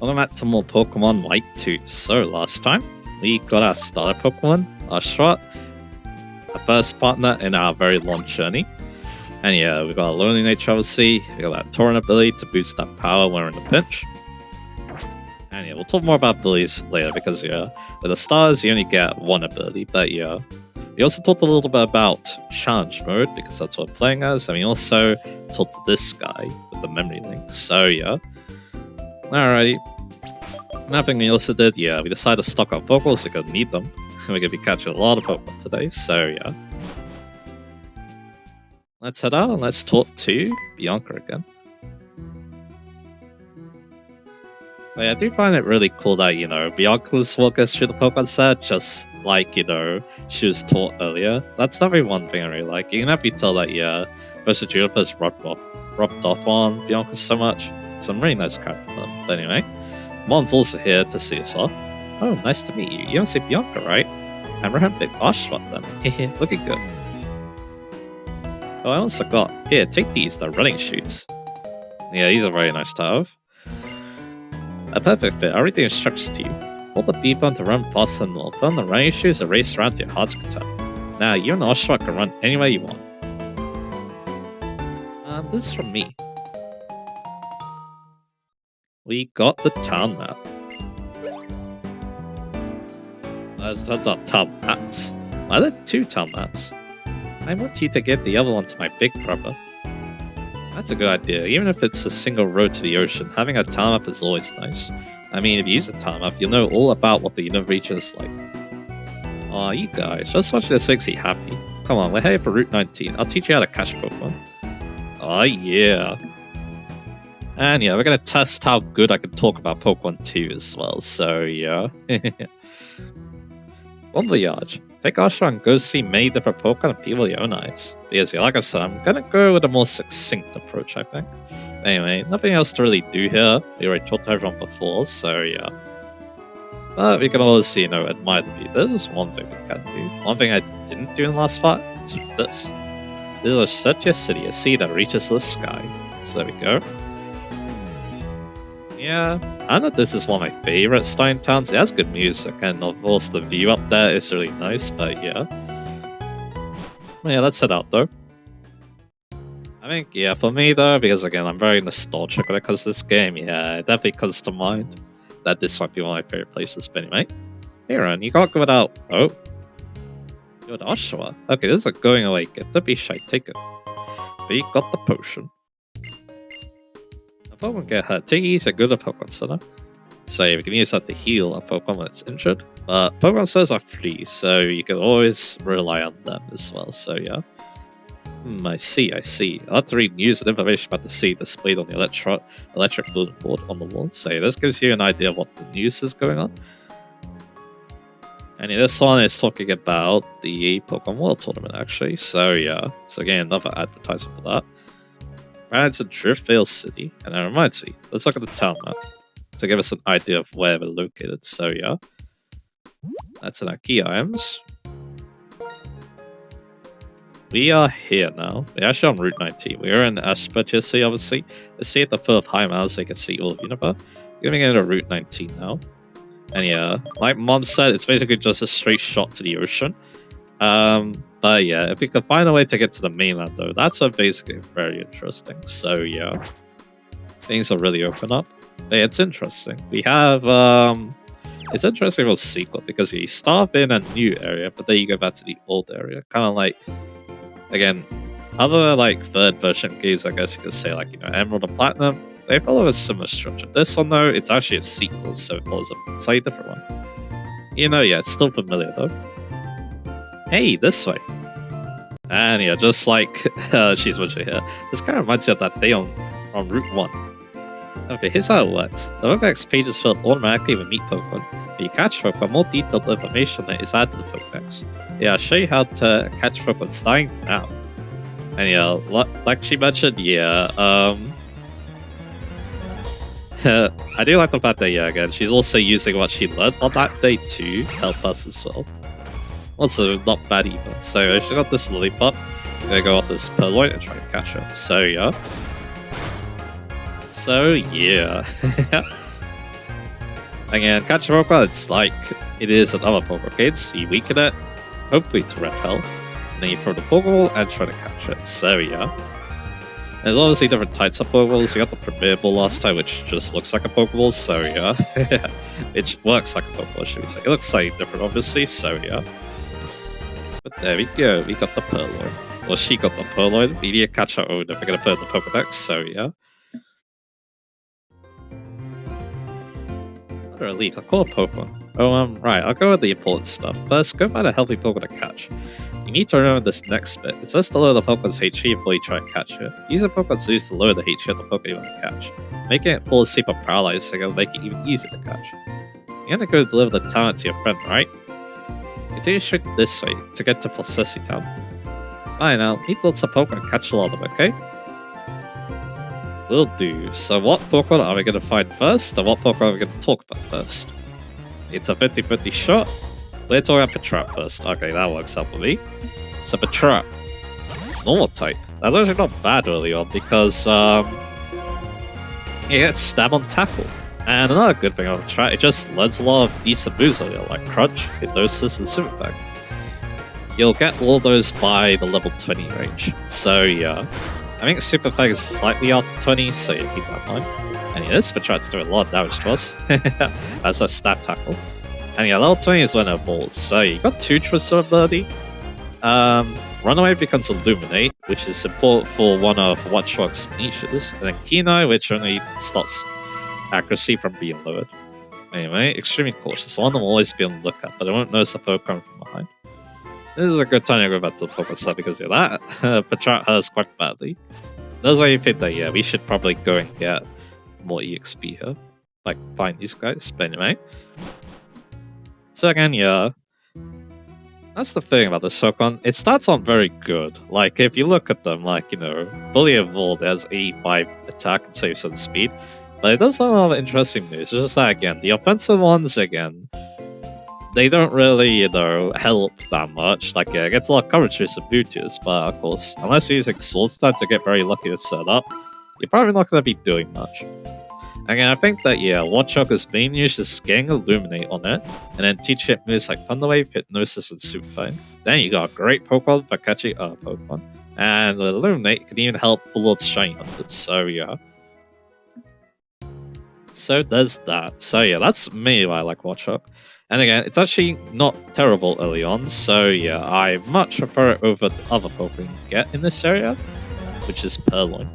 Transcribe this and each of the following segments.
Welcome back to more Pokemon White 2. So last time, we got our starter Pokemon, Ashra, our first partner in our very long journey. And yeah, we got a Lonely Nature obviously, we got that Tauren ability to boost that power when we're in a pinch. And yeah, we'll talk more about abilities later because yeah, with the stars you only get one ability, but yeah. We also talked a little bit about challenge mode because that's what we're playing as, and we also talked to this guy with the memory link, so yeah. Alrighty. Another thing we also did, yeah, we decided to stock our Pokeballs because we need them. And we're going to be catching a lot of Pokemon today, so yeah. Let's head out and let's talk to Bianca again. But yeah, I do find it really cool that, you know, Bianca's walk us through the Pokemon set, just like, you know, she was taught earlier. That's definitely one thing I really like. You can definitely tell that, yeah, Professor Juniper's rubbed off on Bianca so much. Some really nice character fun. But anyway, Mon's also here to see us off. Oh, nice to meet you. You don't say Bianca, right? I'm Big Oshawott then. Hehe, looking good. Oh, I almost forgot. Here, take these, they're running shoes. Yeah, these are very nice to have. A perfect fit, I'll read the instructions to you. Hold the B button to run faster than normal. Put on the running shoes and race around to your heart's content. Now, you and Oshawott can run anywhere you want. This is from me. We got the town map. That's our town maps. Why are there two town maps? I want you to give the other one to my big brother. That's a good idea. Even if it's a single road to the ocean, having a town map is always nice. I mean, if you use a town map, you'll know all about what the inner region is like. Aw, you guys, just watch this makes me happy. Come on, we're headed for Route 19. I'll teach you how to catch Pokemon. Aw, yeah. And yeah, we're gonna test how good I can talk about Pokemon 2 as well, so yeah. Bon voyage. Take Ashra and go see many different Pokemon and people with your own eyes. Because yeah, like I said, I'm gonna go with a more succinct approach, I think. Anyway, nothing else to really do here. We already talked to everyone before, so yeah. But we can always, you know, admire the view. This is one thing we can do. One thing I didn't do in the last fight is this. This is a Search City, a sea that reaches to the sky. So there we go. Yeah, I know this is one of my favorite Stein towns. It has good music, and of course the view up there is really nice, but yeah. Well, yeah, let's head out though. I think, yeah, for me though, because again, I'm very nostalgic when it comes to this game, yeah, it definitely comes to mind that this might be one of my favorite places, but anyway. Hey Ron, you can't go without... Oh. You're the Oshawott. Okay, this is a going away gift. Don't be shy, take it. We got the potion. Pokemon get hurt. Take it easy, go to the Pokemon Center. So yeah, we can use that to heal a Pokemon when it's injured. But Pokemon Centers are free, so you can always rely on them as well, so yeah. I see. I'll have to read news and information about the sea displayed on the electric bulletin board on the wall. So yeah, this gives you an idea of what the news is going on. And yeah, this one is talking about the Pokemon World Tournament actually, so yeah. So again, another advertisement for that. It's in Driftvale City, and that reminds me, let's look at the town map to give us an idea of where we're located, so yeah. That's in our key items. We are here now. We're actually on Route 19. We're in Spoilt City, obviously. Let's see at the foot of High Mountain so you can see all of Unova. We're going into Route 19 now. And yeah, like Mom said, it's basically just a straight shot to the ocean. But yeah, if we could find a way to get to the mainland though, that's basically very interesting. So yeah, things will really open up. But it's interesting. We have, it's interesting with sequel because you start in a new area, but then you go back to the old area. Kind of like, again, other like third version games, I guess you could say, like, you know, Emerald and Platinum, they follow a similar structure. This one though, it's actually a sequel, so it follows a slightly different one. You know, yeah, it's still familiar though. Hey, this way. And yeah, just like she's mentioned here, this kind of reminds you of that day on Route 1. Okay, here's how it works. The Pokédex page is filled automatically with meet Pokemon. If you catch Pokemon, more detailed information that is added to the Pokédex. Yeah, I'll show you how to catch Pokemon starting now. And yeah, like she mentioned, yeah, I do like the fact that, yeah, again, she's also using what she learned on that day to help us as well. Also, not bad either. So, she's got this lollipop. I'm gonna go off this Purloin and try to catch her. So, yeah. Again, catch a Pokemon, it's like it is at other Pokemon games. You weaken it, hopefully to repel, and then you throw the Pokeball and try to catch it. So yeah. There's obviously different types of Pokeballs. You got the Premier Ball last time, which just looks like a Pokeball, so yeah. It works like a Pokeball, should we say. It looks slightly different, obviously, so yeah. But there we go, we got the Purloin. Well, she got the Purloin. We need to catch her own if we're gonna put in the Pokedex, so yeah. What a leak, I'll call a Pokemon. Oh, right, I'll go with the important stuff. First, go find a healthy Pokemon to catch. You need to remember this next bit. It says to lower the Pokemon's HP before you try and catch it. Use the Pokemon's used to lower the HP of the Pokemon you want to catch. Making it fall asleep or paralyzed will make it even easier to catch. You're gonna go deliver the talent to your friend, right? Continue straight this way to get to Placeci Town. Bye now, meet lots of Pokemon and catch a lot of them, okay? Will do. So what Pokemon are we gonna find first, and what Pokemon are we gonna talk about first? It's a 50-50 shot. Let's talk about Patrat first. Okay, that works out for me. So Patrat, normal type. That's actually not bad early on because it gets stab on tackle. And another good thing about Patrat, it just learns a lot of decent moves early on, like Crunch, Hypnosis, and Super Bag. You'll get all those by the level 20 range. So yeah, I think Super Bag is slightly after 20, so yeah, keep that in mind. And yeah, this Patrat's doing a lot of damage to us as a stab tackle. And yeah, level 20 is when it evolves. So you got two choices of ability. Runaway becomes Illuminate, which is important for one of Watchrock's niches. And then Keen Eye, which only stops accuracy from being lowered. Anyway, extremely cautious. One of them will always be on the lookout, but I won't notice a foe coming from behind. This is a good time to go back to the Pokemon side because of that. Patrat hurts quite badly. That's why you think that, yeah, we should probably go and get more EXP here. Like, find these guys. But anyway. So again, yeah, that's the thing about this Pokemon. It starts on very good. Like, if you look at them, like, you know, fully evolved, it has 85 attack and save 7 speed. But it does have a lot of interesting moves. It's just that, again, the offensive ones, again, they don't really, you know, help that much. Like, yeah, it gets a lot of coverage through some boosters, but of course, unless you're using Sword Stand to get very lucky to set up, you're probably not going to be doing much. Again, I think that, yeah, Watchrock's main use is getting Illuminate on it, and then teach it moves like Thunder Wave, Hypnosis, and Super Fang. Then you got a great Pokemon for catching other Pokemon. And Illuminate can even help pull out Shiny Hunters, so yeah. So there's that. So yeah, that's me why I like Watchrock. And again, it's actually not terrible early on, so yeah, I much prefer it over the other Pokemon you get in this area, which is Purloin.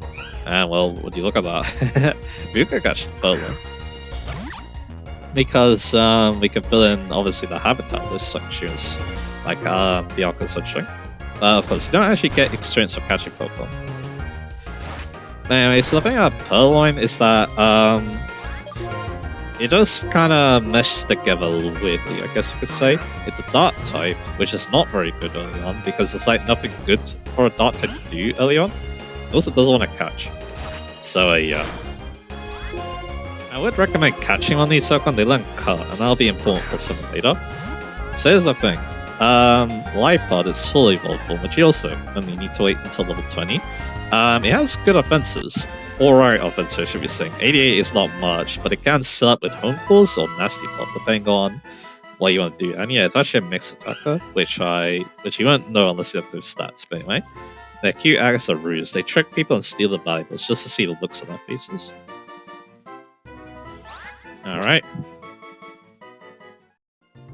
And well, would you look at that? We could catch Purloin. Because we can fill in, obviously, the habitat list sections, like Bianca searching. Of course, you don't actually get experience for catching Pokemon. Anyway, so the thing about Purloin is that it just kind of meshes together a little weirdly, I guess you could say. It's a Dark type, which is not very good early on, because there's like nothing good for a Dark type to do early on. It also doesn't want to catch. So yeah. I would recommend catching on these Pokemon. They learn Cut, and that'll be important for some later. So here's the thing. Life Pod is fully evolvable, but you also only need to wait until level 20. It has good offenses. Alright offenses, should be saying. 88 is not much, but it can set up with Home Pulse or Nasty Plot, depending on what you want to do. And yeah, it's actually a mixed attacker, which you won't know unless you have those stats, but anyway. Their cute acts are ruse. They trick people and steal their valuables just to see the looks on their faces. Alright.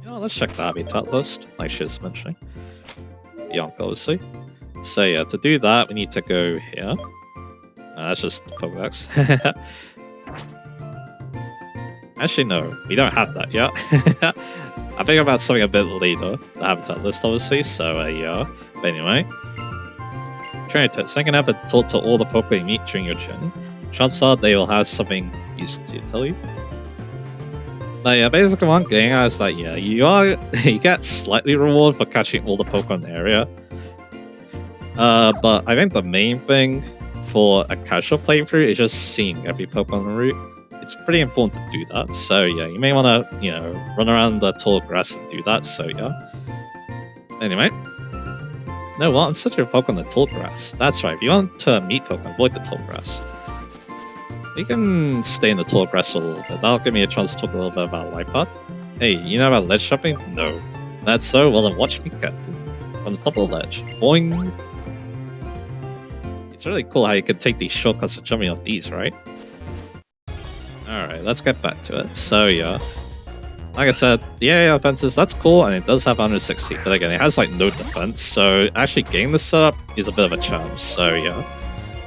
Yeah, let's check the habitat list, like she was mentioning. Bianca, obviously. So yeah, to do that, we need to go here. That's just Pokedex. Actually, no, we don't have that yet. I think about something a bit later, the habitat list, obviously, so yeah. But anyway. Trainer test. Second have to talk to all the Pokemon you meet during your journey. Chances are they will have something useful to tell you. But yeah, basically what I'm getting at is that yeah, you get slightly rewarded for catching all the Pokemon in the area. But I think the main thing for a casual playthrough is just seeing every Pokemon en route. It's pretty important to do that. So yeah, you may want to, you know, run around the tall grass and do that. So yeah. Anyway. No, what? I'm such a Pokemon in the tall grass. That's right, if you want to meet Pokemon, avoid the tall grass. We can stay in the tour grass a little bit. That'll give me a chance to talk a little bit about Life Path. Hey, you know about ledge jumping? No. That's so? Well then watch me carefully. From the top of the ledge. Boing! It's really cool how you can take these shortcuts of jumping off these, right? Alright, let's get back to it. So yeah. Like I said, the AA offenses, that's cool, and it does have 160, but again, it has like no defense, so actually getting this setup is a bit of a challenge, so yeah.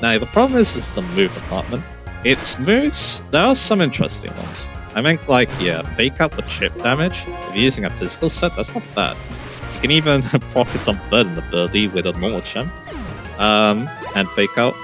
Now, the problem is the move department. Its moves, there are some interesting ones. I meant like, yeah, fake out the chip damage. If you're using a physical set, that's not bad. You can even profit on burden ability with a normal gem. And fake out.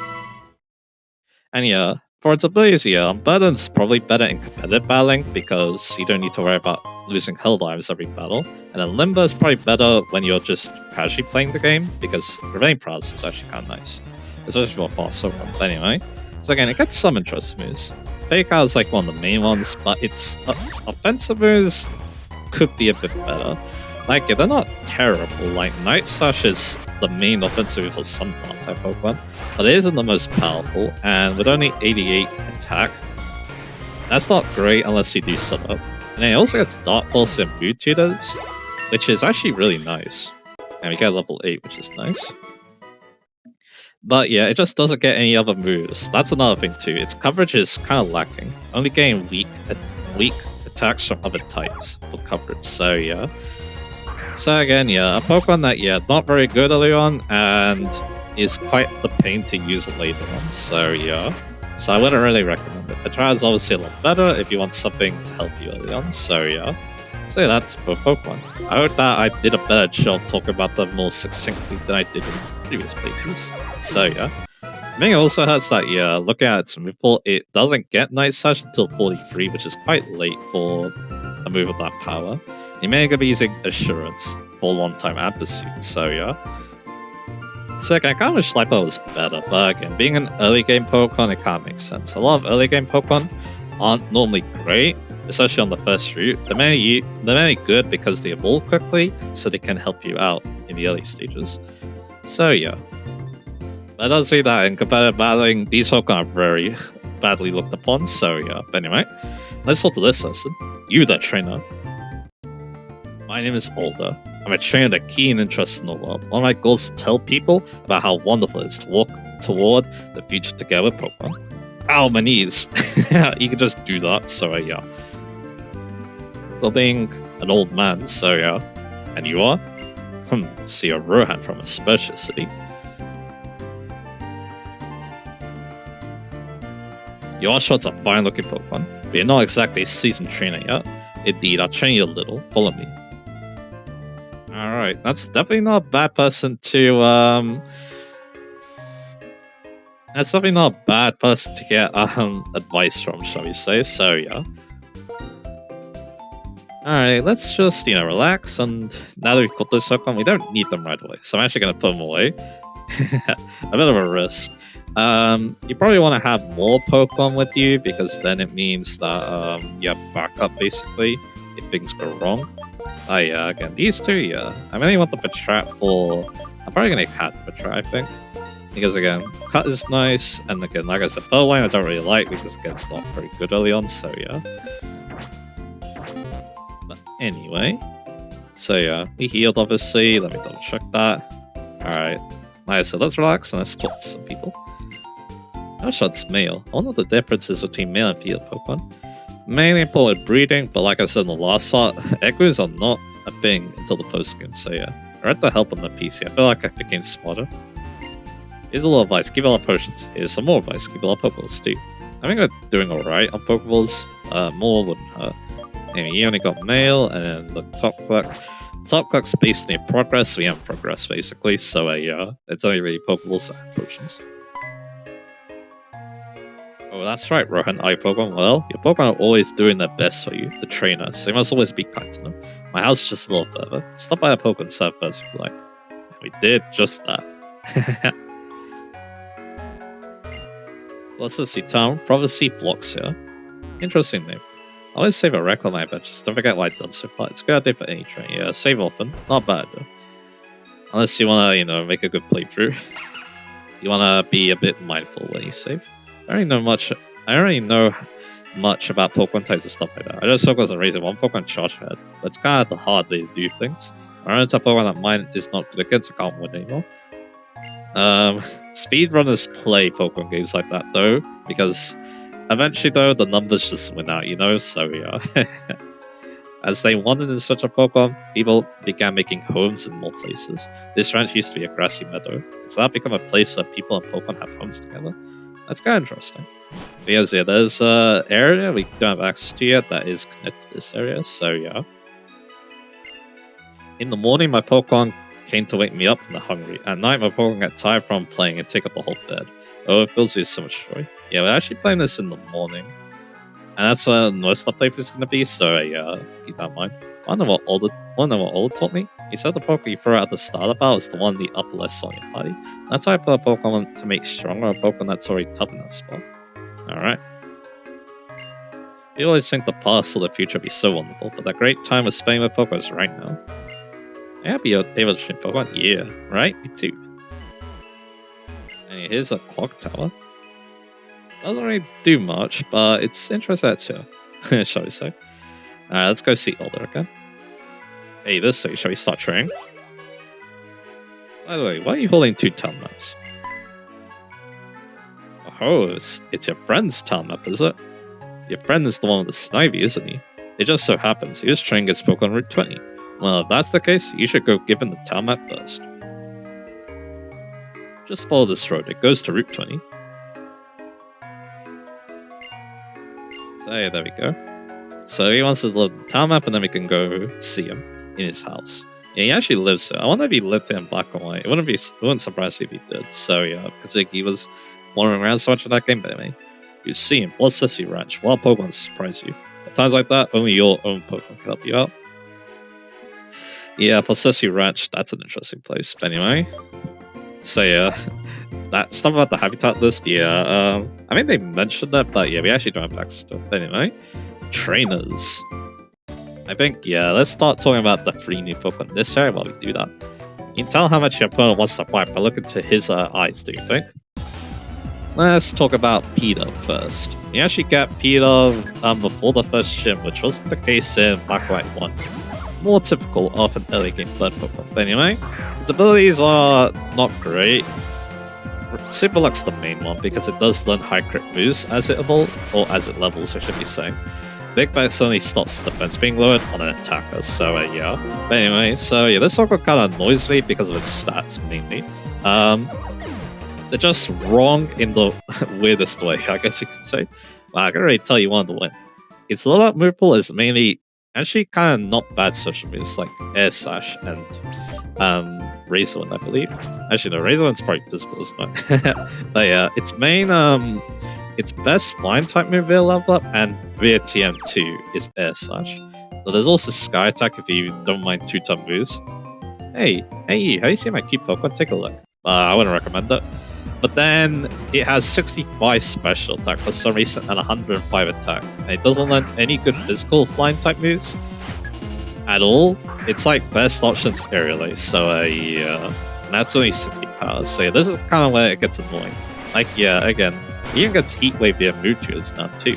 And yeah, for its abilities, yeah, Burden's probably better in competitive battling because you don't need to worry about losing health lives every battle. And then Limbo is probably better when you're just casually playing the game because Revenge Prowess is actually kind of nice. Especially for faster run. But anyway, so again, it gets some interesting moves. Fake Out is like one of the main ones, but its offensive moves could be a bit better. Like, yeah, they're not terrible. Like, Night Slash is the main offensive move for some type Pokemon, but it isn't the most powerful, and with only 88 attack, that's not great unless you do sub up. And then it also gets Dark Pulse and Mood Tutors, which is actually really nice. And we get level 8, which is nice. But yeah, it just doesn't get any other moves. That's another thing too. Its coverage is kind of lacking. Only getting weak attacks from other types for coverage. So yeah. So again, yeah, a Pokemon that, yeah, not very good early on, and is quite the pain to use later on, so yeah. So I wouldn't really recommend it. The trial is obviously a lot better if you want something to help you early on, so yeah. So yeah, that's for Pokemon. I hope that I did a better job talking about them more succinctly than I did in previous playthroughs. So yeah. I think it also hurts that, yeah, looking at its move pool, it doesn't get Night Slash until 43, which is quite late for a move of that power. You may be using Assurance for a long time and Pursuit, so yeah. So again, I kind of wish Life Path was better, but again, being an early game Pokemon, it can't make sense. A lot of early game Pokemon aren't normally great, especially on the first route. They're mainly good because they evolve quickly, so they can help you out in the early stages. So yeah. But I don't see that in competitive battling, these Pokemon are very badly looked upon, so yeah. But anyway, let's talk to this person. You, the trainer. My name is Alder. I'm a trainer with a keen interest in the world. One of my goals is to tell people about how wonderful it is to walk toward the future together with Pokemon. Ow, my knees! You can just do that, so yeah. Well, being an old man, so yeah. And you are? So you're Rohan from a special city. You are short of fine looking Pokemon, but you're not exactly a seasoned trainer yet. Indeed, I'll train you a little. Follow me. Alright, that's definitely not a bad person to, that's definitely not a bad person to get, advice from, shall we say, so yeah. Alright, let's just, relax, and now that we've got this Pokemon, we don't need them right away, so I'm actually gonna put them away. A bit of a risk. You probably want to have more Pokemon with you, because then it means that, you have backup, basically, if things go wrong. Oh yeah, again, these two, yeah. I really want the Patrat for... I'm probably gonna cut the Patrat, I think. Because again, Cut is nice, and again, like I said, Pearl Line I don't really like, because again, it's not very good early on, so yeah. But anyway... So yeah, we healed obviously, let me double check that. Alright, like I said, let's relax and let's talk to some people. Oh, so it's male. I wonder what the difference is between male and female Pokemon. Mainly important breeding, but like I said in the last part, echoes are not a thing until the post-game, so yeah. I read the help on the PC, I feel like I became smarter. Here's a little advice, keep a lot of potions. Here's some more advice, keep a lot of Pokeballs too. I think we're doing alright on Pokeballs, more wouldn't hurt. Anyway, you only got male, and then the top clock. Top clock's based on your progress, so we haven't progressed basically, so yeah, it's only really Pokeballs and potions. Oh, that's right, Rohan. Are your Pokemon well? Your Pokemon are always doing their best for you, the trainer, so you must always be kind to them. My house is just a little further. Stop by a Pokemon Center first if you like. We did just that. Let's see, town. Prophecy blocks here. Interesting name. I always save a record on my adventures. Don't forget what I've done so far. It's a good idea for any train. Yeah, save often. Not bad though. Unless you wanna, make a good playthrough. You wanna be a bit mindful when you save. I don't know much I don't really know much about Pokemon types and stuff like that. I just focus on raising one Pokemon Charge Head, but it's kind of the hard way to do things. I run into Pokemon that mine is not good against, I can't win anymore. Speedrunners play Pokemon games like that though, because eventually though the numbers just win out, you know, so yeah. As they wanted in such a Pokemon, people began making homes in more places. This ranch used to be a grassy meadow. It's now become a place where people and Pokemon have homes together. That's kind of interesting. Because yeah, there's an area we don't have access to yet that is connected to this area, so yeah. In the morning, my Pokemon came to wake me up when they're hungry. At night, my Pokemon get tired from playing and take up the whole bed. Oh, it fills me with so much joy. Yeah, we're actually playing this in the morning. And that's where most of the playthrough is going to be, so yeah, keep that in mind. I wonder what Old taught me. He said the Pokemon you throw out at the start of battle is the one in the upper left on your party. That's how I put a Pokemon to make stronger a Pokemon that's already tough in that spot. Alright. You always think the past or the future would be so wonderful, but that great time of spending with Pokemon is right now. I hope you're able to train Pokemon. Yeah, right? Me too. And here's a clock tower. Doesn't really do much, but it's interesting too, shall we say. Alright, let's go see Older again. Hey, this way, shall we start training? By the way, why are you holding 2 town maps? Oh, it's your friend's town map, is it? Your friend is the one with the Snivy, isn't he? It just so happens he was training his Pokemon Route 20. Well, if that's the case, you should go give him the town map first. Just follow this road, it goes to Route 20. So yeah, there we go. So he wants to load the town map and then we can go see him in his house. Yeah, he actually lives there. I wonder if he lived there in black and white. It wouldn't surprise me if he did. So yeah, because like, he was wandering around so much in that game, but anyway. You see him, plus City Ranch, wild Pokemon surprise you. At times like that, only your own Pokemon can help you out. Yeah, Possessi Ranch, that's an interesting place. But anyway, so yeah, that stuff about the habitat list, yeah, I mean they mentioned that, but yeah, we actually don't have access to it. But anyway, trainers. I think, yeah, let's start talking about the 3 new Pokemon in this area while we do that. You can tell how much your opponent wants to fight by looking to his eyes, do you think? Let's talk about Peter first. You actually get Peter before the first gym, which wasn't the case in Black White 1. More typical of an early game third Pokemon. But anyway, its abilities are not great. Super Luck's the main one because it does learn high crit moves as it evolves, or as it levels, I should be saying. Big Bags only stops defense being lowered on an attacker, so yeah. But anyway, so yeah, this Pokemon kind of annoys me because of its stats mainly. They're just wrong in the weirdest way, I guess you could say. Well, I can already tell you one of the win. Its low up move pool is mainly actually kind of not bad social moves like Air Slash and Razor Wind, I believe. Actually, no, Razor Wind's probably physical, isn't it? But yeah, its main, its best flying type move via level up and via TM2 is Air Slash. So there's also Sky Attack if you don't mind 2-ton moves. Hey, how do you see my cute Pokemon? Take a look. I wouldn't recommend it. But then it has 65 special attack for some reason and 105 attack. And it doesn't learn any good physical flying type moves at all. It's like best options aerially, so yeah. And that's only 60 power. So yeah, this is kind of where it gets annoying. Like yeah, again, it even gets Heat Wave via Mewtwo's now too.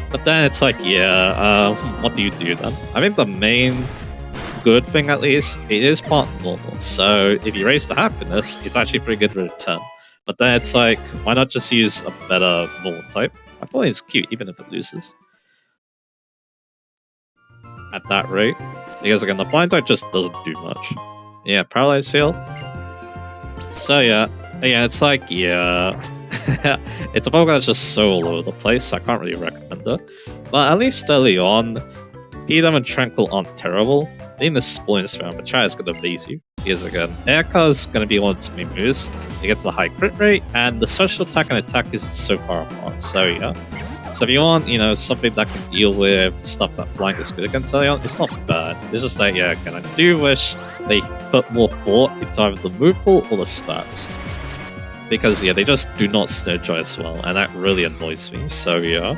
But then it's like yeah, what do you do then? I think the main good thing at least, it is part normal, so if you raise the happiness, it's actually pretty good return. But then it's like, why not just use a better normal type? I thought it's cute, even if it loses. At that rate. Because again, the blind type just doesn't do much. Yeah, Paralyze Heal. So yeah, it's like, yeah. It's a Pokemon that's just so all over the place, so I can't really recommend it. But at least early on, Edam and Tranquil aren't terrible. Being the Spoilt round, but try is going to amaze you. Because again, Aircar is going to be one of its main moves. It gets the high crit rate, and the special attack and attack isn't so far apart. So yeah. So if you want, you know, something that can deal with stuff that flying is good against early on, it's not bad. It's just like, yeah, again, I do wish they put more thought into either the move pool or the stats. Because yeah, they just do not synergize well, and that really annoys me. So yeah.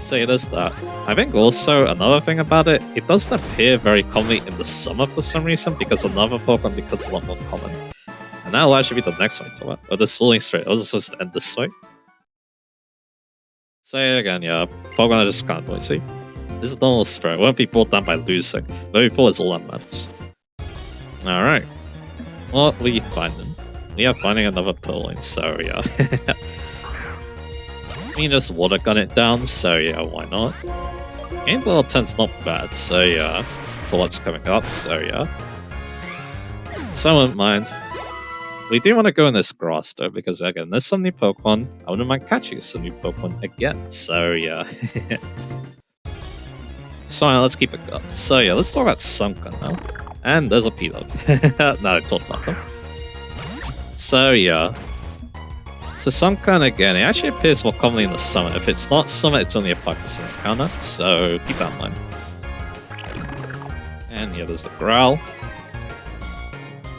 So yeah, there's that. I think also another thing about it, it doesn't appear very commonly in the summer for some reason, because another Pokemon becomes a lot more common. And that'll actually be the next fight to it. Oh, the Swirling Straight. I was supposed to end this fight. So again, yeah, Pokemon are just kind of noisy. This is normal Spirit. Won't be brought down by losing. Moving forward is all that matters. Alright. What we finding? We are finding another Purloin, so yeah. We can just water gun it down, so yeah, why not? Game level 10's not bad, so yeah. For what's coming up, so yeah. So I wouldn't mind. We do want to go in this grass though, because again, there's some new Pokemon. I wouldn't mind catching some new Pokemon again, so yeah. So yeah, let's keep it up. So yeah, let's talk about Sunken now. And there's a P-Love. No, I talked about them. So yeah. So Sunken again, it actually appears more commonly in the summer. If it's not summer, it's only a 5% counter, so keep that in mind. And yeah, there's the Growl.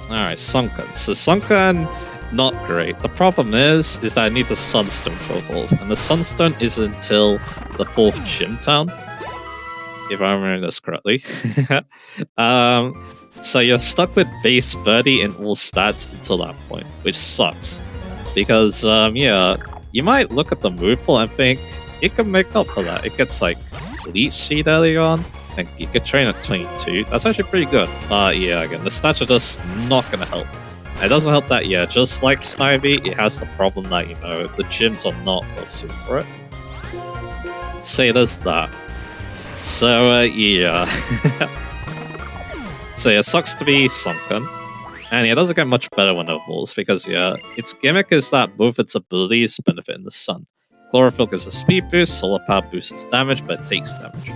Alright, Sunken. So Sunken, not great. The problem is that I need the Sunstone to evolve. And the Sunstone isn't until the 4th Gym Town. If I remember this correctly. So you're stuck with base 30 in all stats until that point, which sucks. Because, yeah, you might look at the move pool and think it can make up for that. It gets like Leech Seed early on, and you could train at 22. That's actually pretty good. Yeah, again, the stats are just not going to help. It doesn't help that, yeah, just like Snivy, it has the problem that, you know, the gyms are not well suited for it. So yeah, there's that. So, yeah. So yeah, it sucks to be Sunken. And yeah, it doesn't get much better when it evolves, because yeah, its gimmick is that both its abilities benefit in the sun. Chlorophyll gives a speed boost, Solar Power boosts its damage, but it takes damage.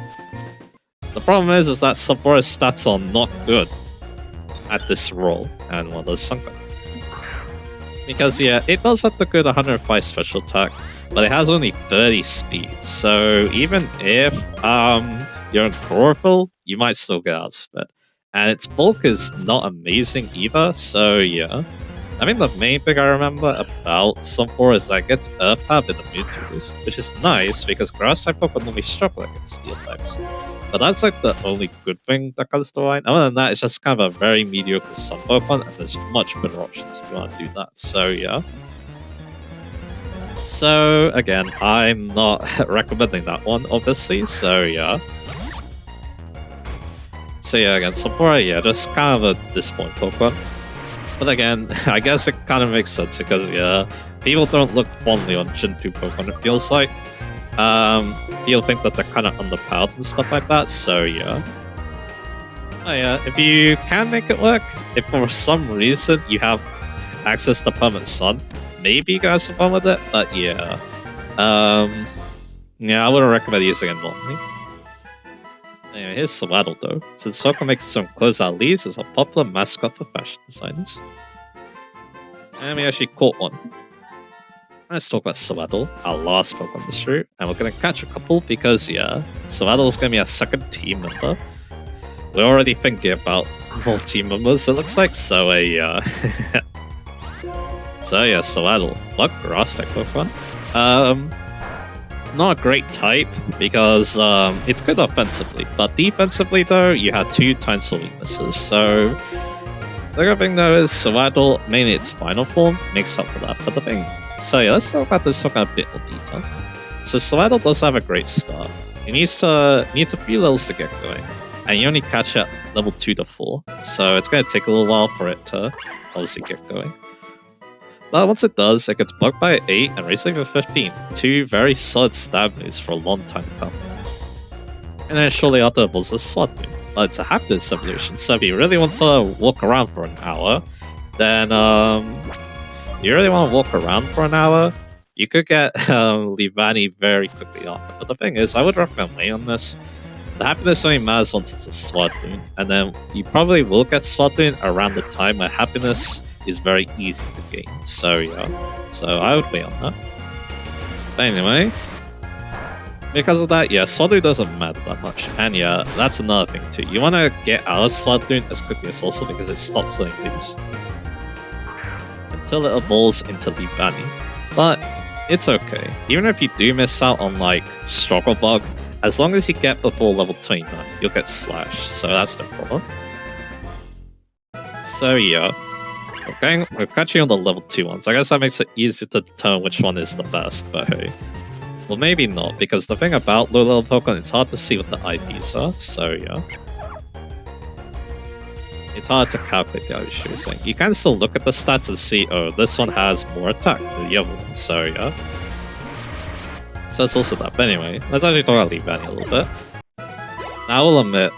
The problem is that Sapporo's stats are not good at this role, and well, there's Sunken. Because yeah, it does have the good 105 special attack, but it has only 30 speed, so even if you're in Chlorophyll, you might still get outsped. And its bulk is not amazing either, so yeah. I mean, the main thing I remember about Sunflora is that it gets Earth Power with the Mewtwo boost, which is nice because Grass type Pokemon normally struggle against Steel types. But that's like the only good thing that comes to mind. Other than that, it's just kind of a very mediocre Sun Pokemon, and there's much better options if you want to do that, so yeah. So, again, I'm not recommending that one, obviously, so yeah. So yeah, again, Sapporo, yeah, just kind of a disappointing Pokemon. But again, I guess it kind of makes sense because, yeah, people don't look fondly on Gen 2 Pokemon, it feels like. People think that they're kind of underpowered and stuff like that, so yeah. Oh yeah, if you can make it work, if for some reason you have access to Permanent Sun, maybe you guys have fun with it, but yeah. Yeah, I wouldn't recommend using it normally. Anyway, here's Sewaddle though. Since Sokka makes some closeout leads, it's a popular mascot for fashion designers. And we actually caught one. Let's talk about Sewaddle, our last Pokemon this route, and we're gonna catch a couple because, yeah, Sewaddle's gonna be our second team member. We're already thinking about more team members, it looks like, so yeah. So yeah, Sewaddle, Bug Grass type Pokemon. Not a great type because it's good offensively, but defensively though, you have 2 times for weaknesses. So the good thing though is Sewaddle, mainly its final form, makes up for that. But the thing, so yeah, let's talk about this a bit more detail. So Sewaddle does have a great start. It needs a few levels to get going, and you only catch at level 2 to 4, so it's going to take a little while for it to obviously get going. But once it does, it gets bugged by 8 and Razor Leaf 15, 2 very solid stab moves for a long time to come. And then shortly after it was a Sword move, but it's a happiness evolution, so if you really want to walk around for an hour, then you could get Leavanny very quickly after. But the thing is, I would recommend waiting on this. The happiness only matters once it's a Sword Moon, and then you probably will get Sword Moon around the time where happiness is very easy to gain, so yeah. So I would wait on that. But anyway, because of that, yeah, Swadloon doesn't matter that much. And yeah, that's another thing too. You want to get out of Swadloon as quickly as possible because it stops selling things until it evolves into Leavanny. But it's okay. Even if you do miss out on like Struggle Bug, as long as you get before level 29, you'll get Slash, so that's no problem. So yeah. we're catching on the level 2 ones. I guess that makes it easier to determine which one is the best, but hey. Well, maybe not, because the thing about low level Pokemon, it's hard to see what the IVs are, so yeah. It's hard to calculate the IV shooting. You can still look at the stats and see, oh, this one has more attack than the other one, so yeah. So it's also that. But anyway, let's actually talk about Leavanny a little bit. Now, I will admit,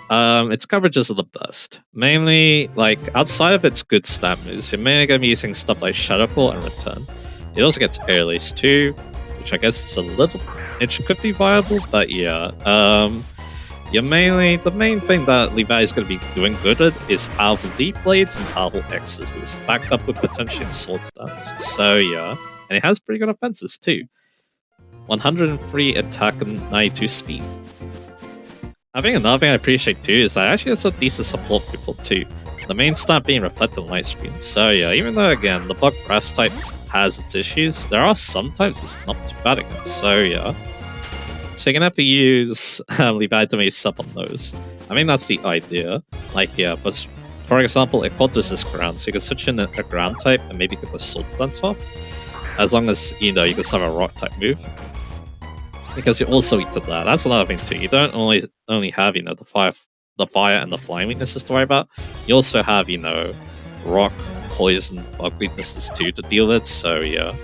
its coverage isn't the best. Mainly, like, outside of its good stat moves, you're mainly going to be using stuff like Shadow Claw and Return. It also gets Air Lace too, which I guess is a little... It could be viable, but yeah. The main thing that Leavanny is going to be doing good at is powerful Deep Blades and powerful X's, backed up with potentially Sword Stance. So yeah, and it has pretty good offenses too. 103 attack and 92 speed. I think another thing I appreciate too is that actually it's a decent support people too. The main stat being reflected on light screen. So yeah, even though again the bug grass type has its issues, there are some types it's not too bad against. So yeah. So you're gonna have to use Leavanny to make up on those. I mean that's the idea. Like yeah, but for example, it counters this ground, so you can switch in a ground type and maybe get the Sword Dance off. As long as you know you can summon a rock type move. Because you also eat that. That's another thing too. You don't only have, you know, the fire and the flying weaknesses to worry about. You also have, you know, rock, poison, bug weaknesses too to deal with, so yeah.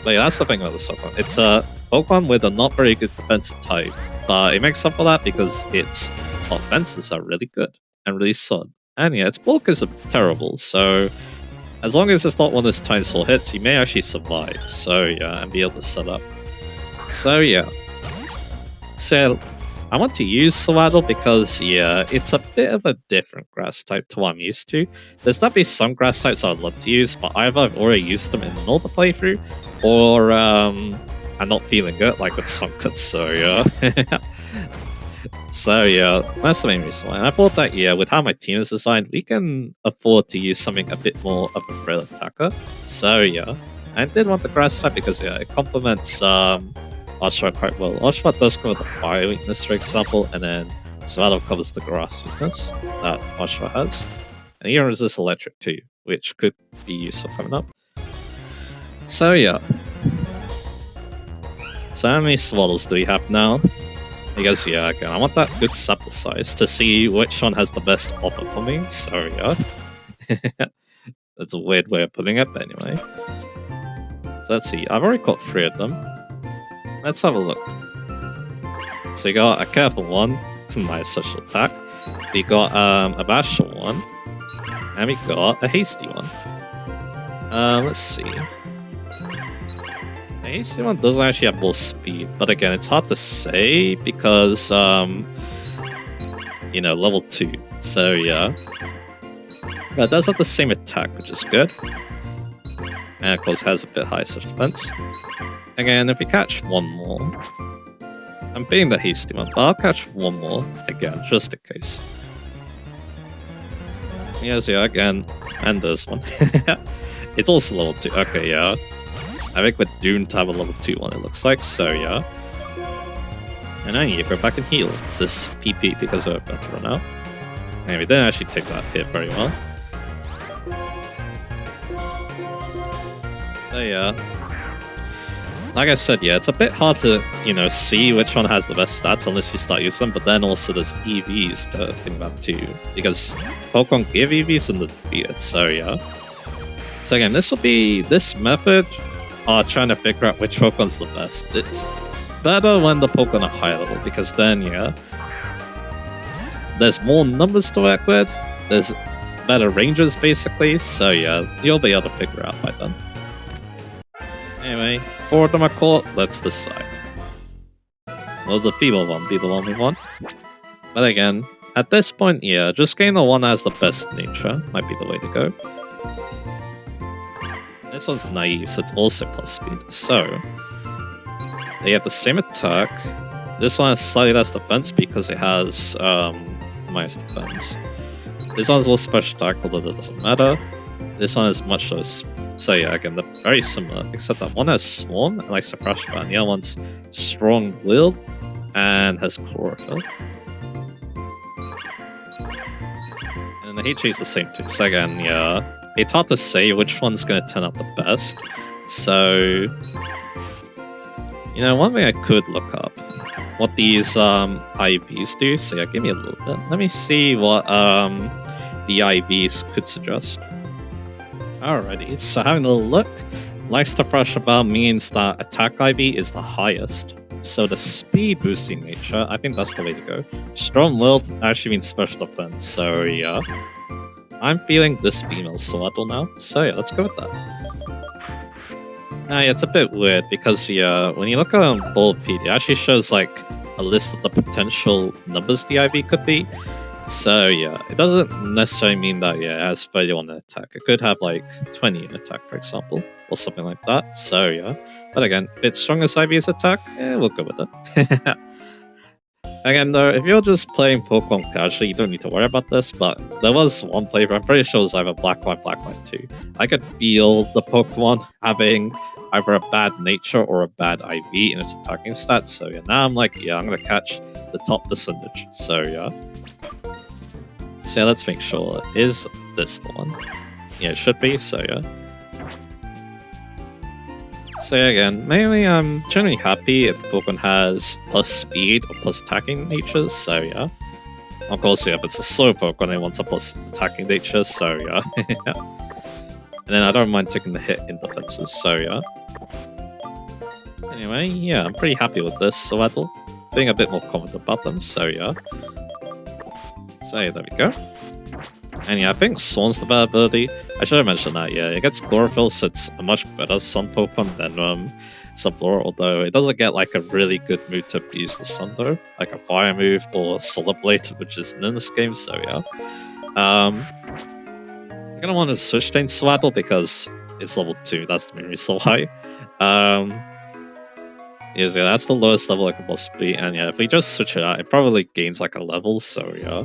But yeah, that's the thing about the Pokemon. It's a Pokemon with a not very good defensive type, but it makes up for that because its offenses are really good and really solid. And yeah, its bulk is terrible, so as long as it's not one of those times full hits, you may actually survive. So yeah, and be able to set up. So yeah. So I want to use Sewaddle because yeah, it's a bit of a different grass type to what I'm used to. There's definitely some grass types I'd love to use, but either I've already used them in another playthrough, or I'm not feeling it, like with Suncut, so yeah. So yeah, that's the main reason why. And I thought that yeah, with how my team is designed, we can afford to use something a bit more of a threat attacker. So yeah. I did want the grass type because yeah, it complements Oshawott quite well. Oshawott does cover the fire weakness, for example, and then Sewaddle covers the grass weakness that Oshawott has. And he resists electric too, which could be useful coming up. So yeah. So how many Sewaddles do we have now? Because yeah, again, I want that good sample size to see which one has the best offer for me, so yeah. That's a weird way of putting it, but anyway. So let's see, I've already got 3 of them. Let's have a look. So you got a careful one, nice social attack. We got a bashful one, and we got a hasty one. Let's see. The hasty one doesn't actually have more speed, but again, it's hard to say because, you know, level 2. So yeah. But it does have the same attack, which is good. And of course has a bit higher social defense. Again, if we catch one more, I'm beating the hasty one, but I'll catch one more again, just in case. Yes, yeah, again, and this one. It's also level 2, okay, yeah. I think we're doomed to have a level 2 one, it looks like, so yeah. And I need to go back and heal this PP because we're about to run out. And we didn't actually take that hit very well. So yeah. Like I said, yeah, it's a bit hard to, you know, see which one has the best stats unless you start using them, but then also there's EVs to think about too, because Pokemon give EVs and defeat it, so yeah. So again, this method are trying to figure out which Pokemon's the best. It's better when the Pokemon are high level, because then, yeah, there's more numbers to work with, there's better ranges basically, so yeah, you'll be able to figure out by then. Anyway, 4 of them are caught, let's decide. Will the feeble one be the one we want? But again, at this point, yeah, just getting the one that has the best nature might be the way to go. This one's naive, so it's also plus speed. So, they have the same attack. This one has slightly less defense because it has minus defense. This one's more special attack, although that doesn't matter. This one is much less. So yeah, again, they're very similar, except that one has Swarm and likes to crush ban. The other one's Strong Willed and has Chlorophyll. And the HA is the same too. So again, yeah, it's hard to say which one's going to turn out the best. So, you know, one thing I could look up what these IVs do. So yeah, give me a little bit. Let me see what the IVs could suggest. Alrighty, so having a look, likes to thrash about means that attack IV is the highest. So the speed boosting nature, I think that's the way to go. Strong will actually means special defense, so yeah. I'm feeling this female Swaddle now, so yeah, let's go with that. Now yeah, it's a bit weird because yeah, when you look on Bulbapedia, it actually shows like a list of the potential numbers the IV could be. So yeah, it doesn't necessarily mean that yeah, it has 31 in attack. It could have like 20 in attack, for example, or something like that. So yeah, but again, if it's strong as IV's attack, we'll go with it. Again though, if you're just playing Pokemon casually, you don't need to worry about this, but there was one flavor, I'm pretty sure it was either Black White 2. I could feel the Pokemon having either a bad nature or a bad IV in its attacking stats, so yeah, now I'm like, yeah, I'm gonna catch the top percentage, so yeah. So yeah, let's make sure, is this the one? Yeah, it should be, so yeah. So yeah, again, mainly I'm generally happy if Pokemon has plus speed or plus attacking natures, so yeah. Of course, yeah, if it's a slow Pokemon, it wants a plus attacking nature, so yeah. And then I don't mind taking the hit in defenses, so yeah. Anyway, yeah, I'm pretty happy with this Swaddle. Being a bit more confident about them, so yeah. So yeah, there we go. And yeah, I think Swan's the better ability. I should have mentioned that, yeah. It gets Chlorophyll, so it's a much better Sun Pokemon than Sunflora, although it doesn't get like a really good move to abuse the Sun though. Like a Fire move or Solar Blade, which isn't in this game, so yeah. I'm gonna want to switch to Swaddle because it's level 2, that's the main reason why. Yeah, that's the lowest level I could possibly, and yeah, if we just switch it out, it probably gains like a level, so yeah.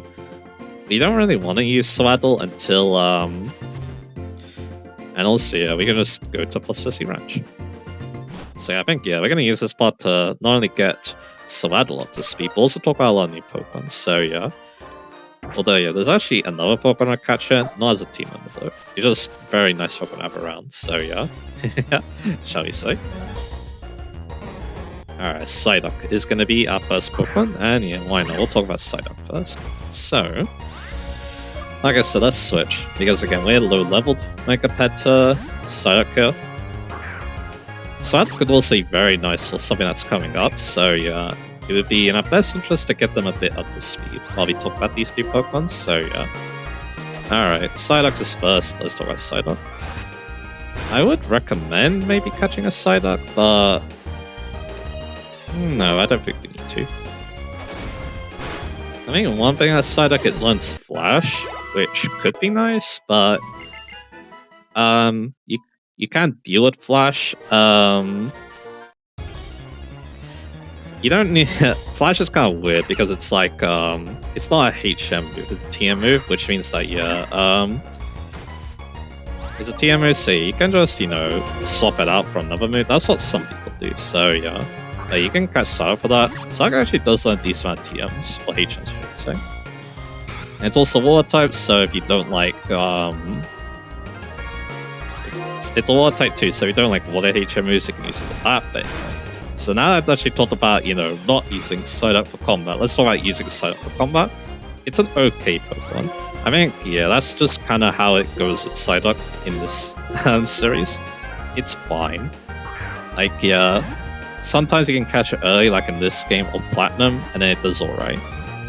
We don't really want to use Swaddle until, and also, yeah, we can just go to Plasticity Ranch. So yeah, I think, yeah, we're gonna use this part to not only get Swaddle up to speed, but also talk about a lot of new Pokemon, so yeah. Although, yeah, there's actually another Pokemon I catch here, not as a team member though. He's just very nice Pokemon to have around, so yeah. Shall we say. Alright, Psyduck is gonna be our first Pokemon, and yeah, why not? We'll talk about Psyduck first. So, like I said, let's switch, because again, we're low leveled when compared to Psyduck here. Psyduck could also be very nice for something that's coming up, so yeah, it would be in our best interest to get them a bit up to speed while we talk about these two Pokemon, so yeah. Alright, Psyduck is first, let's talk about Psyduck. I would recommend maybe catching a Psyduck, but no, I don't think we need to. I mean, one thing about Psyduck, it learns Flash, which could be nice, but you can't deal with Flash. You don't need Flash is kind of weird because it's like it's not a HM move, it's a TM move, which means that yeah, it's a TM move, so you can just, you know, swap it out for another move. That's what some people do. So yeah. You can catch Psyduck for that. Psyduck actually does learn a decent amount of TMs, or HMs, I should say. And it's also water type, so if you don't like, it's a water type too, so if you don't like water HM moves, you can use it for that, but anyway. So now I've actually talked about, you know, not using Psyduck for combat, let's talk about using Psyduck for combat. It's an okay Pokemon. I think, yeah, that's just kind of how it goes with Psyduck in this series. It's fine. Like, yeah. Sometimes you can catch it early, like in this game, or Platinum, and then it does alright.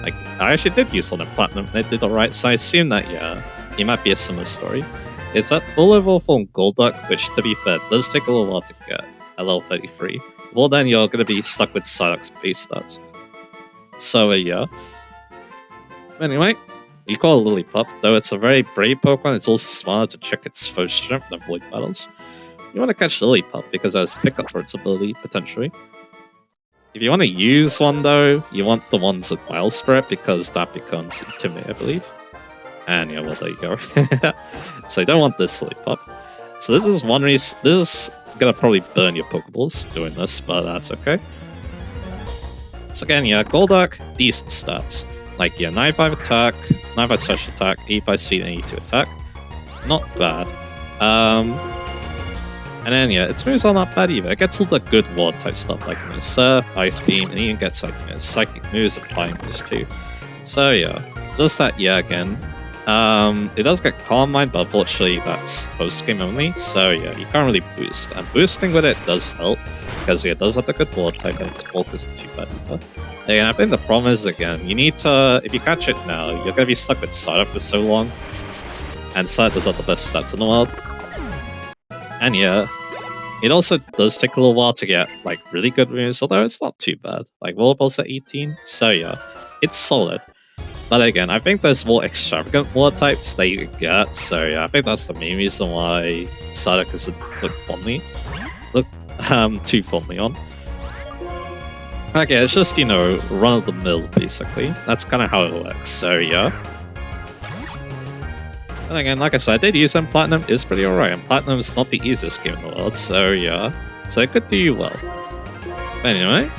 Like, I actually did use it on Platinum, and it did alright, so I assume that, yeah, it might be a similar story. It's at full level for Golduck, which, to be fair, does take a little while to get at level 33. Well, then you're gonna be stuck with Psyduck's base stats. So, yeah. Anyway, you call it Lillipup, though it's a very brave Pokemon, it's also smarter to check its foe strength and avoid battles. You want to catch Lillipup because it has pickup for its ability, potentially. If you want to use one though, you want the ones with Wild Spirit because that becomes Intimidate, I believe. And yeah, well there you go. So you don't want this Lillipup. So this is one reason, this is gonna probably burn your Pokeballs doing this, but that's okay. So again, yeah, Golduck, decent stats. Like yeah, 95 attack, 95 special attack, 85 speed and 82 attack. not bad. And then yeah, its moves are not bad either. It gets all the good water type stuff like Surf, Ice Beam, and even gets like psychic moves and flying moves too. So yeah, just that again. It does get Calm Mind, but unfortunately that's post game only. So yeah, you can't really boost. And boosting with it does help because it does have the good water type and its bulk isn't too bad either. Again, I think the problem is again, you need to if you catch it now, you're gonna be stuck with Psyduck for so long. And Psyduck does have the best stats in the world. And yeah, it also does take a little while to get like really good moves, although it's not too bad. Like Rollerball's at 18, so yeah, it's solid. But again, I think there's more extravagant water types that you can get, so yeah, I think that's the main reason why Psyduck isn't too fondly on. Okay, it's just, run of the mill basically. That's kind of how it works, so yeah. And again, like I said, I did use them. Platinum is pretty alright, and Platinum is not the easiest game in the world, so yeah. So it could do you well. But anyway,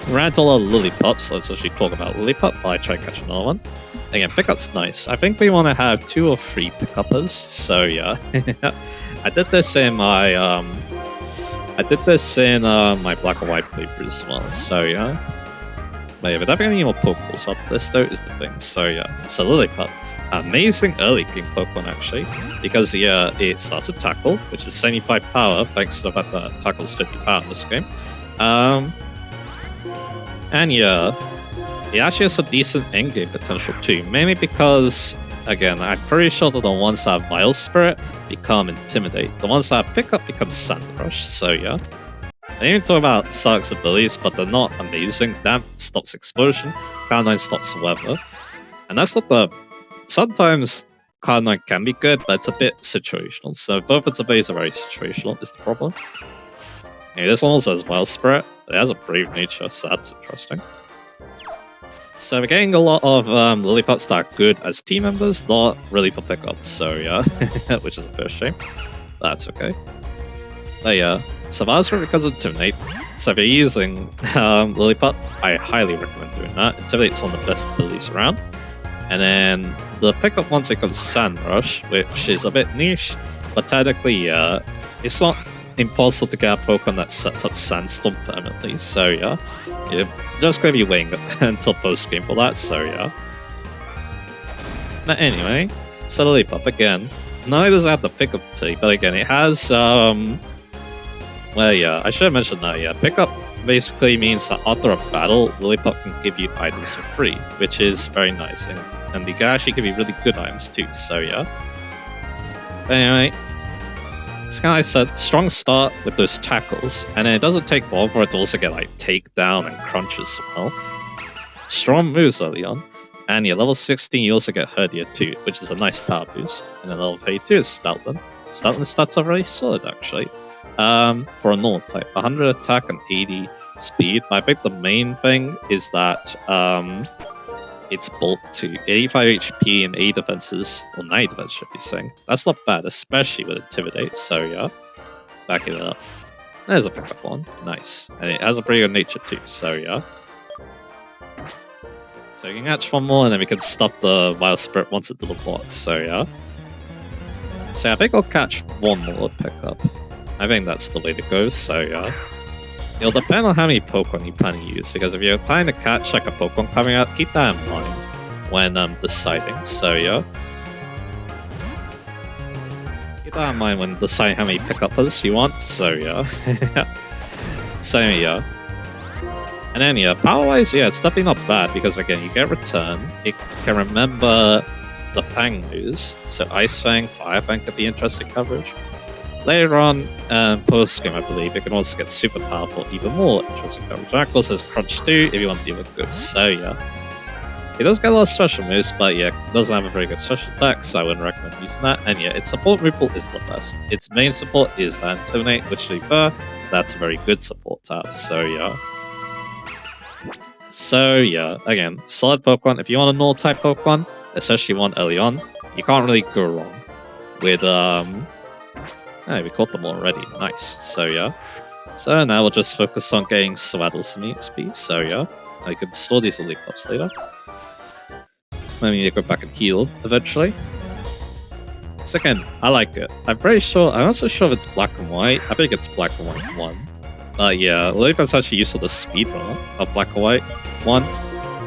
ran to a lot of Lillipups, let's actually talk about Lillipup while I try and catch another one. Again, pickup's nice. I think we want to have 2 or 3 pickuppers, so yeah. I did this in my my black and white playthrough as well, so yeah. But yeah, we're definitely need more Pokeballs up this though is the thing, so yeah. So Lillipup. Amazing early game Pokemon actually, because it starts with Tackle, which is 75 power, thanks to the fact that Tackle's 50 power in this game. And yeah, it actually has a decent endgame potential too, mainly because, again, I'm pretty sure that the ones that have Vile Spirit become Intimidate, the ones that have Pickup become Sand Rush, so yeah. I didn't even talk about Psyduck's abilities, but they're not amazing. Damp stops Explosion, Cloud 9 stops Weather, and that's not the... Sometimes Cloud 9 can be good, but it's a bit situational, so both its abilities are very situational, is the problem. Okay, this one also has Wild Spirit, but it has a Brave Nature, so that's interesting. So we're getting a lot of Lillipups that are good as team members, not really for pickups, so yeah, which is a bit of a shame, but that's okay. But yeah, Survival's because of Intimidate, so if you're using Lillipup, I highly recommend doing that. Intimidate's one of the best abilities around. And then the pickup one becomes Sand Rush, which is a bit niche, but technically, it's not impossible to get a Pokemon that sets up Sandstorm permanently, so yeah. You're just going to be waiting until post-game for that, so yeah. But anyway, so Lillipup again. Not only does it have the pickup ability, but again, it has, well yeah, I should have mentioned that, yeah. Pickup basically means that after a battle, Lillipup can give you items for free, which is very nice, and they can actually give you really good items too, so yeah. But anyway, it's kind of like I said, strong start with those tackles, and then it doesn't take long for it to also get like takedown and crunch as well. Strong moves early on, and yeah, level 16 you also get Herdia too, which is a nice power boost, and then level 32 is Stoutland. Stoutland stats are very solid actually. For a normal type, 100 attack and 80 speed. But I think the main thing is that it's bulk to 85 HP and 80 defenses, or 90 defense should be saying. That's not bad, especially with Intimidate, so yeah. Back it up. There's a pickup one, nice. And it has a pretty good nature too, so yeah. So you can catch one more and then we can stop the Vile Spirit once it's to the box, so yeah. So I think I'll catch one more pickup. I think that's the way to go, so yeah. It'll depend on how many Pokemon you plan to use, because if you're planning to catch like a Pokemon coming out, keep that in mind when deciding, so yeah. Keep that in mind when deciding how many pickuppers you want, so yeah. So yeah. And then yeah, power-wise, yeah, it's definitely not bad, because again, you get Return, it can remember the Fang moves, so Ice Fang, Fire Fang could be interesting coverage. Later on, post-game, I believe, it can also get super powerful, even more interesting coverage. And of course, there's Crunch too, if you want to deal with Ghosts, so yeah. It does get a lot of special moves, but yeah, it doesn't have a very good special attack, so I wouldn't recommend using that. And yeah, its support Ripple is the best. Its main support is Intimidate, which to be fair, that's a very good support to have, so yeah. So yeah, again, solid Pokemon. If you want a Null type Pokemon, especially one early on, you can't really go wrong with hey, we caught them already. Nice. So yeah. So now we'll just focus on getting Swaddles some XP. So yeah. I can store these Lillipups later. Maybe need to go back and heal eventually. So again, I like it. I'm pretty sure, I'm also sure if it's black and white. I think it's black and white 1. But yeah, Lilipump's actually used for the speedrunner of black and white 1.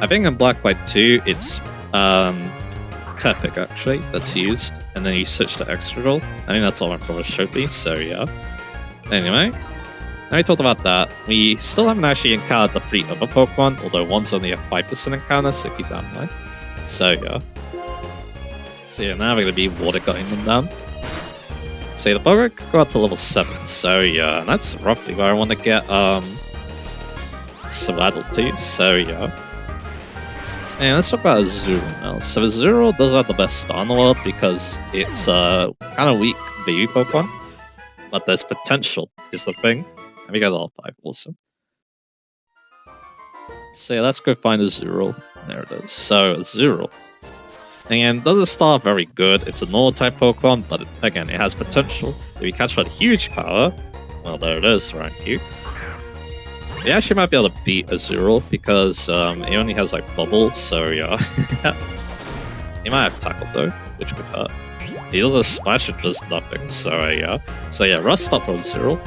I think in black and white 2, it's Kefik actually that's used, and then you switch to extra roll. I think that's all my brother showed me, so yeah. Anyway, now we talked about that. We still haven't actually encountered the 3 other Pokemon, although one's only a 5% encounter, so keep that in mind. So yeah. So yeah, now we're going to be water gutting them down. So the Pokemon could go up to level 7, so yeah, and that's roughly where I want to get Swaddle to, so yeah. And let's talk about Azurill now. So Azurill does have the best start in the world because it's a kind of weak baby Pokemon, but there's potential is the thing. And we got all 5, awesome. So yeah, let's go find Azurill. There it is. So Azurill. And doesn't start very good. It's a normal type Pokemon, but again, it has potential. If you catch that huge power, well, there it is, rank you. You actually might be able to beat Azurill because it only has like bubbles, so yeah. He might have tackle though, which could hurt. He does a splash, it does nothing, so yeah. So yeah, Rust up from Azurill.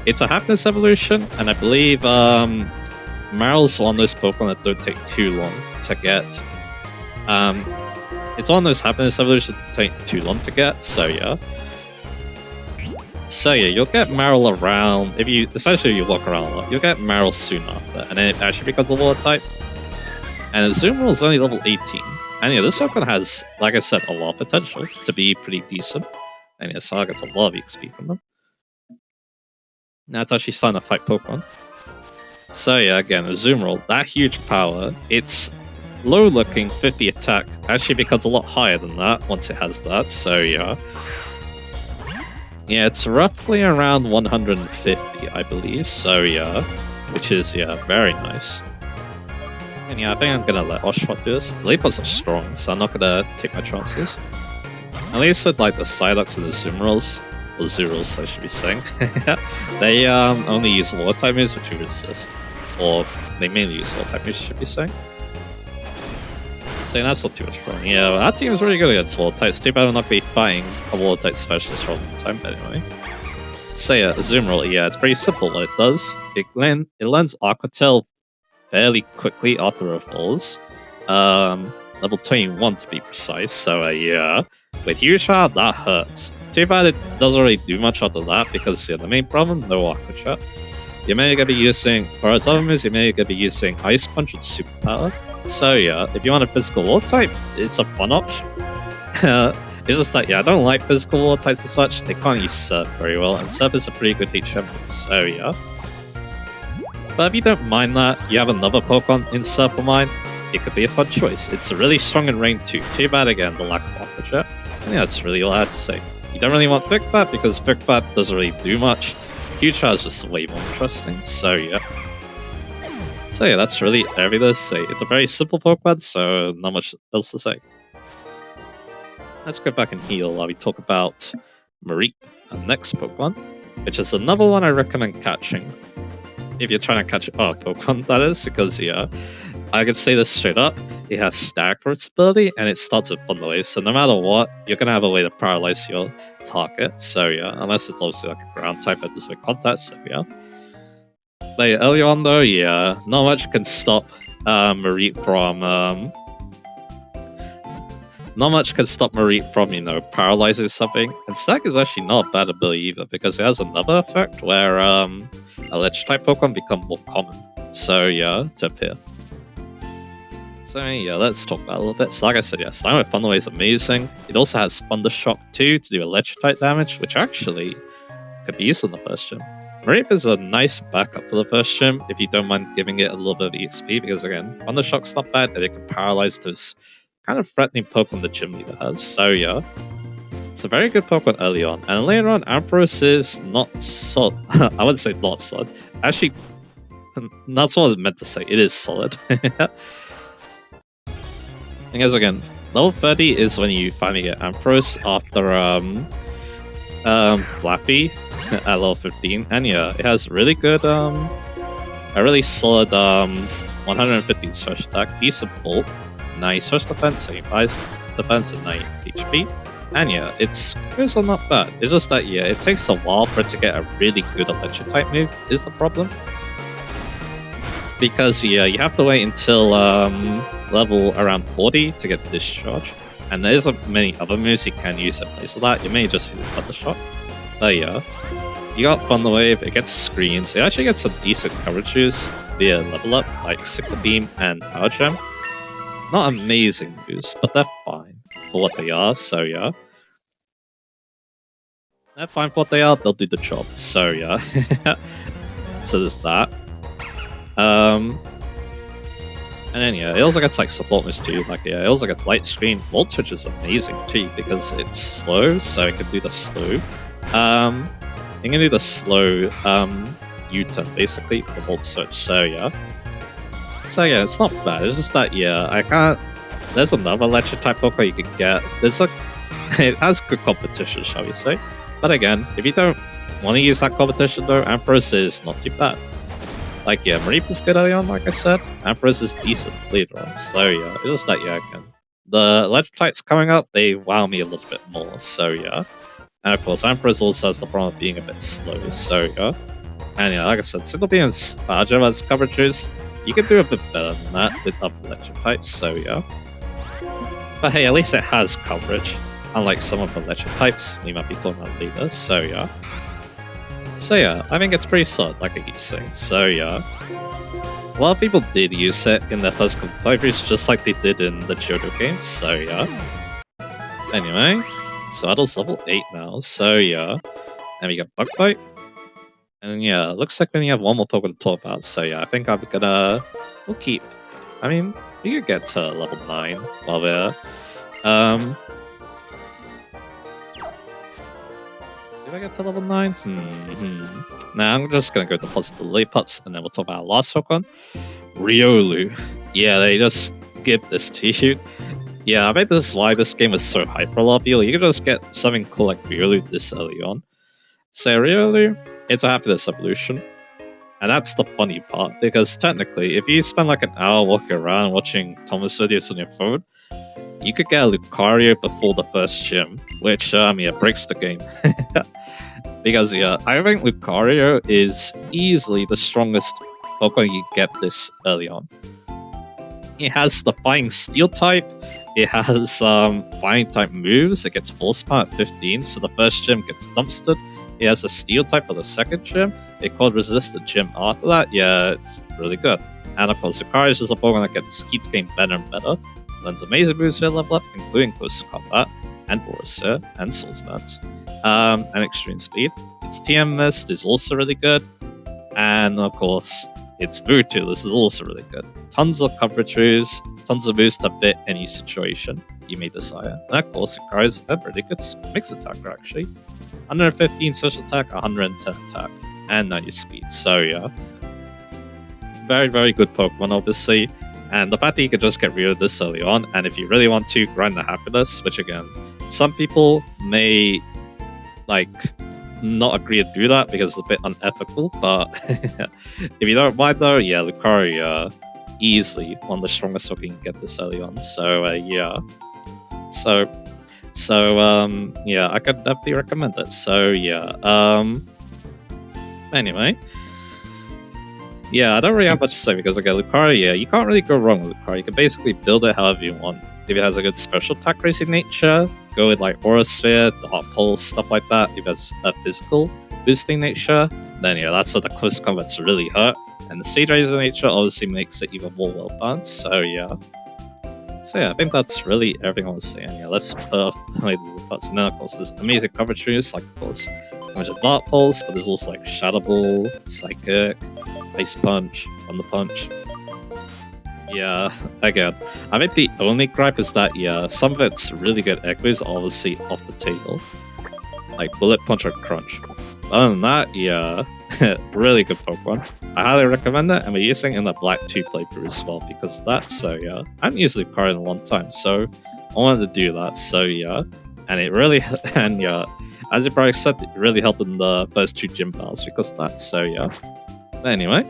It's a happiness evolution, and I believe Maryl's one of those Pokemon that don't take too long to get. It's one of those happiness evolutions that take too long to get, so yeah. So yeah, you'll get Marill around, if you walk around a lot, you'll get Marill soon after, and then it actually becomes a water type. And Azumarill is only level 18. And yeah, this Pokemon has, like I said, a lot of potential to be pretty decent. And yeah, Saga gets a lot of XP from them. Now it's actually starting to fight Pokemon. So yeah, again, Azumarill, that huge power, it's low looking 50 attack, actually becomes a lot higher than that once it has that, so yeah. Yeah, it's roughly around 150, I believe, so yeah. Which is, yeah, very nice. And yeah, I think I'm gonna let Oshawott do this. The Leapers are strong, so I'm not gonna take my chances. At least with like the Psyducks and the Zumarills, or Zurills I should be saying, they only use water type moves which you resist. Or they mainly use water type moves, I should be saying. So that's not too much fun. Yeah, well, that team is really good against water types. Too bad we're not be fighting a water type specialist all the time, but anyway. So yeah, Azumarill, yeah, it's pretty simple what it does. It learns Aqua Tail fairly quickly after it falls. Level 21 to be precise, so yeah. With huge power, that hurts. Too bad it doesn't really do much after that, because yeah, the main problem, no Aqua Chat. You may gonna be using, for its other moves, you may gonna be using Ice Punch with Superpower. So yeah, if you want a physical water type, it's a fun option. It's just that, yeah, I don't like physical water types as such. They can't use Surf very well, and Surf is a pretty good HM, so yeah. But if you don't mind that, you have another Pokemon in Surf or Mine, it could be a fun choice. It's really strong in Rain too. Too bad again, the lack of Aqua Jet. And yeah, that's really all I have to say. You don't really want Big Bat because Big Bat doesn't really do much. Huge Power is just way more interesting, so yeah. So yeah, that's really everything to say. It's a very simple Pokemon, so not much else to say. Let's go back and heal while we talk about Mareep, our next Pokemon, which is another one I recommend catching. If you're trying to catch Pokemon, that is, because yeah, I can say this straight up, it has stack for its ability, and it starts with Thunder Wave, so no matter what, you're gonna have a way to paralyze your target, so yeah, unless it's obviously like a ground type that does with contact, so yeah. But yeah, early on though, yeah, not much can stop Mareep from you know, paralyzing something. And Stack is actually not a bad ability either, because it has another effect where Electric-type Pokemon become more common. So yeah, to appear. So yeah, let's talk about it a little bit. So like I said, yeah, starting with Thunder Wave is amazing. It also has Thunder Shock too to do Electric-type damage, which actually could be used in the first gym. Mareep is a nice backup for the first gym if you don't mind giving it a little bit of EXP, because again, Thunder Shock's not bad, and it can paralyze those kind of threatening Pokemon the gym leader has, so yeah. It's a very good Pokemon early on, and later on, Ampharos is not solid. I wouldn't say not solid. Actually, that's what I meant to say, it is solid. Because again, level 30 is when you finally get Ampharos after Flappy at level 15, and yeah, it has really good, a really solid 115 special attack, decent bolt, 9 special defense, 75 defense, and 9 HP. And yeah, it's also not bad. It's just that yeah, it takes a while for it to get a really good electric type move, is the problem. Because yeah, you have to wait until level around 40 to get discharge. And there isn't many other moves you can use in place of that. You may just use a Thunder Shot. But yeah. You got Thunder Wave, it gets screens. It actually gets some decent coverages via level up, like Sickle Beam and Power Gem. Not amazing moves, but they're fine for what they are, so yeah. They're fine for what they are, they'll do the job, so yeah. So there's that. And then yeah, it also gets like support moves too, like yeah, it also gets Light Screen. Volt Switch is amazing too, because it's slow, so it can do the slow. You can do the slow U-turn basically for Volt Switch, so yeah. So yeah, it's not bad, it's just that yeah, I can't... There's another Electric type Pokemon you could get. There's like... it has good competition, shall we say. But again, if you don't want to use that competition though, Empress is not too bad. Like yeah, Mareep is good early on, like I said. Empress is decent later on, so yeah, it's just that yeah, again. The Electric types coming up, they wow me a little bit more, so yeah. And of course, Empress also has the problem of being a bit slow, so yeah. And yeah, like I said, Sickle Beam and Power Gem as coverages, you can do a bit better than that with other Electric types, so yeah. But hey, at least it has coverage, unlike some of the Electric types we might be talking about later, so yeah. So yeah, I think it's pretty solid, like I keep saying, so yeah. A lot of people did use it in their first couple playthroughs, just like they did in the Johto games, so yeah. Anyway, so Adult's level 8 now, so yeah. And we got Bug Bite. And yeah, looks like we only have one more Pokemon to talk about, so yeah, I think I'm gonna... We'll keep... I mean, we could get to level 9 while we're... Did I get to level 9? Nah, I'm just gonna go to positive Lillipups, and then we'll talk about our last Pokemon. Riolu. Yeah, they just give this to you. Yeah, I bet this is why this game is so hype for a lot of people. You can just get something cool like Riolu this early on. So Riolu, it's a happiness evolution. And that's the funny part, because technically, if you spend like an hour walking around watching Thomas videos on your phone, you could get a Lucario before the first gym, which, yeah, breaks the game. Because, yeah, I think Lucario is easily the strongest Pokemon you get this early on. It has the Flying Steel type, it has Flying type moves, it gets Force Power at 15, so the first gym gets dumpstered. It has a Steel type for the second gym, it could resist the gym after that, yeah, it's really good. And of course, Lucario is just a Pokemon that keeps getting better and better. Learns amazing moves for level up, including Close Combat, and Borusia, and Soul Stance, and Extreme Speed. Its TM Mist is also really good, and of course, its Voodoo, this is also really good. Tons of coverage moves, tons of moves to fit any situation you may desire. And of course, Lucario is a really good mix attacker actually. 115 social attack, 110 attack, and 90 speed, so yeah. Very, very good Pokemon, obviously. And the fact that you can just get rid of this early on, and if you really want to, grind the happiness, which again, some people may, like, not agree to do that because it's a bit unethical, but if you don't mind though, yeah, Lucario, easily one of the strongest Pokemon you can get this early on, so yeah. Yeah, I could definitely recommend it, so yeah, anyway. Yeah, I don't really have much to say because again, Lucario, yeah, you can't really go wrong with Lucario. You can basically build it however you want. If it has a good special attack racing nature, go with like Aura Sphere, the Hot Pulse, stuff like that. If it has a physical boosting nature, then yeah, that's where the close combats really hurt. And the Stage Razor nature obviously makes it even more well balanced, so yeah. So yeah, I think that's really everything I want to say. And yeah, let's play the parts. And then of course there's amazing coverage moves, like of course, there's a Dark Pulse, but there's also like Shadow Ball, Psychic, Ice Punch, Thunder Punch. Yeah, again, I think the only gripe is that, yeah, some of its really good echoes are obviously off the table. Like Bullet Punch or Crunch. Other than that, yeah, really good Pokemon. I highly recommend it, and we're using it in the Black 2 playthrough as well because of that, so yeah. I haven't used Lucario in a long time, so I wanted to do that, so yeah. And it really, and yeah, as you probably said, it really helped in the first 2 gym battles because of that, so yeah. But anyway,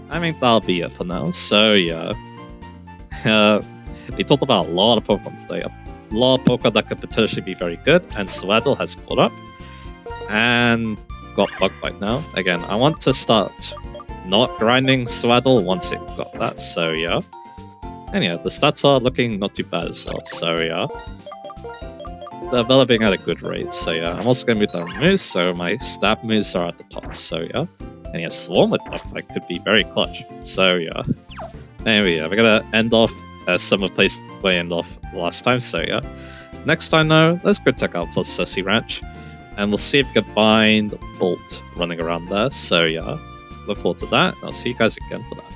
I think that'll be it for now. So yeah, we talked about a lot of Pokemon today. lot of Pokemon that could potentially be very good, and Swaddle has caught up and got Bug Bite now. Again, I want to start not grinding Swaddle once it got that, so yeah. And yeah, the stats are looking not too bad as well, so yeah. Developing at a good rate, so yeah. I'm also going to move down moves, so my stab moves are at the top, so yeah. And yeah, Swarm with Bug Bite could be very clutch, so yeah. Anyway, yeah, we're going to end off as some of place we ended off last time, so yeah. Next time though, let's go check out Processy Ranch, and we'll see if we can find Bolt running around there, so yeah. Look forward to that, and I'll see you guys again for that.